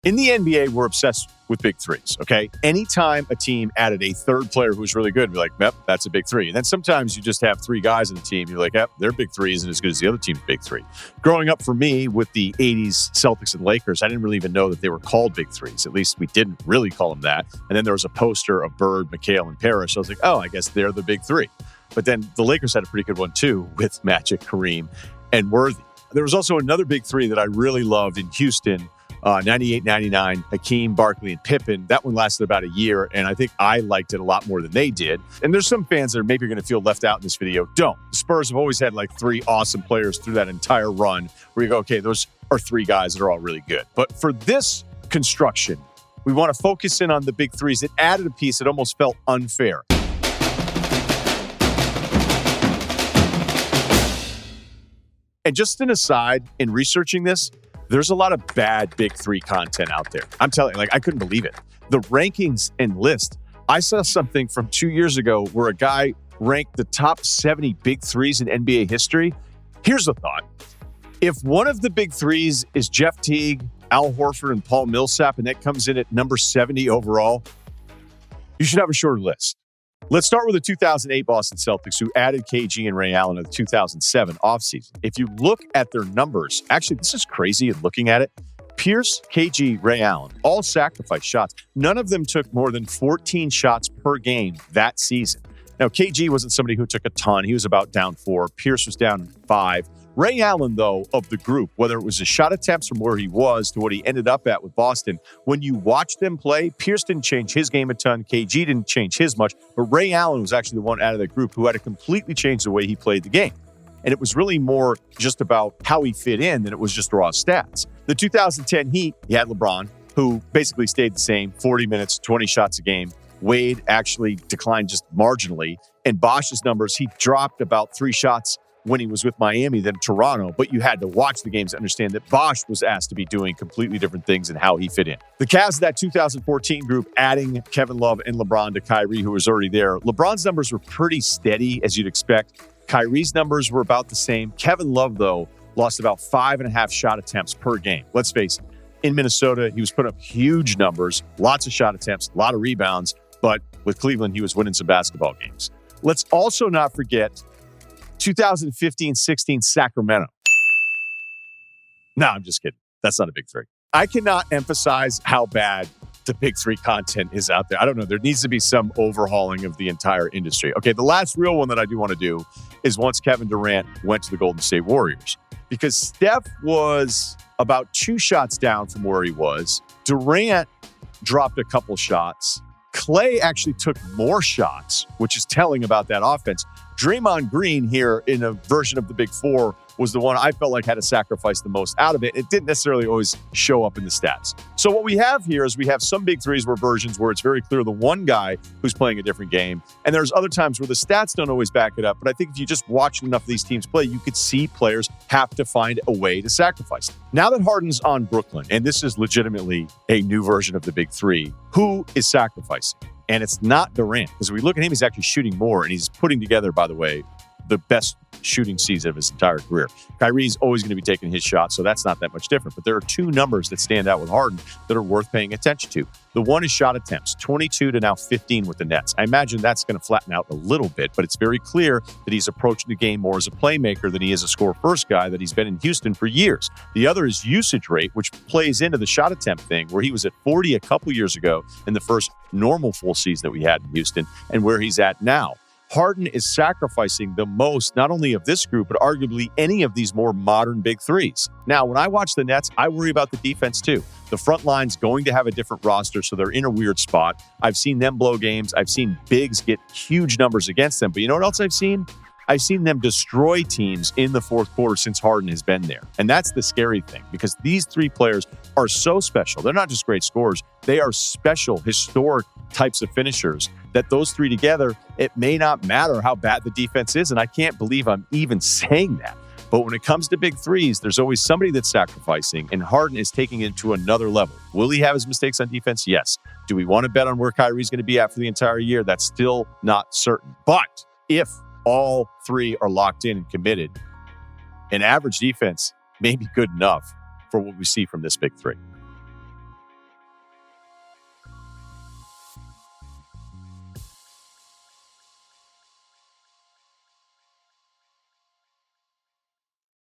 In the NBA, we're obsessed with big threes, okay? Anytime a team added a third player who's really good, we're like, yep, that's a big three. And then sometimes you just have three guys in the team. You're like, yep, their big three isn't as good as the other team's big three. Growing up for me with the 80s Celtics and Lakers, I didn't really even know that they were called big threes. At least we didn't really call them that. And then there was a poster of Bird, McHale, and Parrish. I was like, oh, I guess they're the big three. But then the Lakers had a pretty good one too with Magic, Kareem, and Worthy. There was also another big three that I really loved in Houston, 98, 99, Hakeem, Barkley, and Pippen. That one lasted about a year, and I think I liked it a lot more than they did. And there's some fans that are maybe going to feel left out in this video. Don't. The Spurs have always had like three awesome players through that entire run where you go, okay, those are three guys that are all really good. But for this construction, we want to focus in on the big threes that added a piece that almost felt unfair. And just an aside, in researching this, there's a lot of bad big three content out there. I'm telling you, I couldn't believe it. The rankings and list, I saw something from 2 years ago where a guy ranked the top 70 big threes in NBA history. Here's a thought. If one of the big threes is Jeff Teague, Al Horford, and Paul Millsap, and that comes in at number 70 overall, you should have a shorter list. Let's start with the 2008 Boston Celtics, who added KG and Ray Allen in the 2007 offseason. If you look at their numbers, actually, this is crazy in looking at it. Pierce, KG, Ray Allen, all sacrificed shots. None of them took more than 14 shots per game that season. Now, KG wasn't somebody who took a ton. He was about down 4. Pierce was down 5. Ray Allen, though, of the group, whether it was his shot attempts from where he was to what he ended up at with Boston, when you watch them play, Pierce didn't change his game a ton. KG didn't change his much. But Ray Allen was actually the one out of the group who had to completely change the way he played the game. And it was really more just about how he fit in than it was just raw stats. The 2010 Heat, you had LeBron, who basically stayed the same, 40 minutes, 20 shots a game. Wade actually declined just marginally. And Bosch's numbers, he dropped about 3 shots when he was with Miami than Toronto, but you had to watch the games to understand that Bosch was asked to be doing completely different things and how he fit in. The Cavs of that 2014 group, adding Kevin Love and LeBron to Kyrie, who was already there. LeBron's numbers were pretty steady, as you'd expect. Kyrie's numbers were about the same. Kevin Love, though, lost about 5.5 shot attempts per game. Let's face it, in Minnesota, he was putting up huge numbers, lots of shot attempts, a lot of rebounds, but with Cleveland, he was winning some basketball games. Let's also not forget 2015-16 Sacramento. No, I'm just kidding. That's not a big three. I cannot emphasize how bad the big three content is out there. I don't know. There needs to be some overhauling of the entire industry. Okay, the last real one that I do want to do is once Kevin Durant went to the Golden State Warriors. Because Steph was about 2 shots down from where he was. Durant dropped a couple shots. Clay actually took more shots, which is telling about that offense. Draymond Green here in a version of the Big Four was the one I felt like had to sacrifice the most out of it. It didn't necessarily always show up in the stats. So what we have here is we have some big threes where versions where it's very clear the one guy who's playing a different game. And there's other times where the stats don't always back it up. But I think if you just watch enough of these teams play, you could see players have to find a way to sacrifice. Now that Harden's on Brooklyn, and this is legitimately a new version of the Big Three, who is sacrificing? And it's not Durant, because we look at him, he's actually shooting more, and he's putting together, by the way, the best shooting season of his entire career. Kyrie's always going to be taking his shots, so that's not that much different. But there are 2 numbers that stand out with Harden that are worth paying attention to. The one is shot attempts, 22 to now 15 with the Nets. I imagine that's going to flatten out a little bit, but it's very clear that he's approaching the game more as a playmaker than he is a score-first guy that he's been in Houston for years. The other is usage rate, which plays into the shot attempt thing, where he was at 40 a couple years ago in the first normal full season that we had in Houston, and where he's at now. Harden is sacrificing the most, not only of this group, but arguably any of these more modern big threes. Now, when I watch the Nets, I worry about the defense too. The front line's going to have a different roster, so they're in a weird spot. I've seen them blow games. I've seen bigs get huge numbers against them. But you know what else I've seen? I've seen them destroy teams in the fourth quarter since Harden has been there. And that's the scary thing, because these 3 players are so special. They're not just great scorers. They are special, historic types of finishers that those 3 together, it may not matter how bad the defense is. And I can't believe I'm even saying that. But when it comes to big threes, there's always somebody that's sacrificing, and Harden is taking it to another level. Will he have his mistakes on defense? Yes. Do we want to bet on where Kyrie's going to be at for the entire year? That's still not certain. But if all 3 are locked in and committed, an average defense may be good enough for what we see from this big three.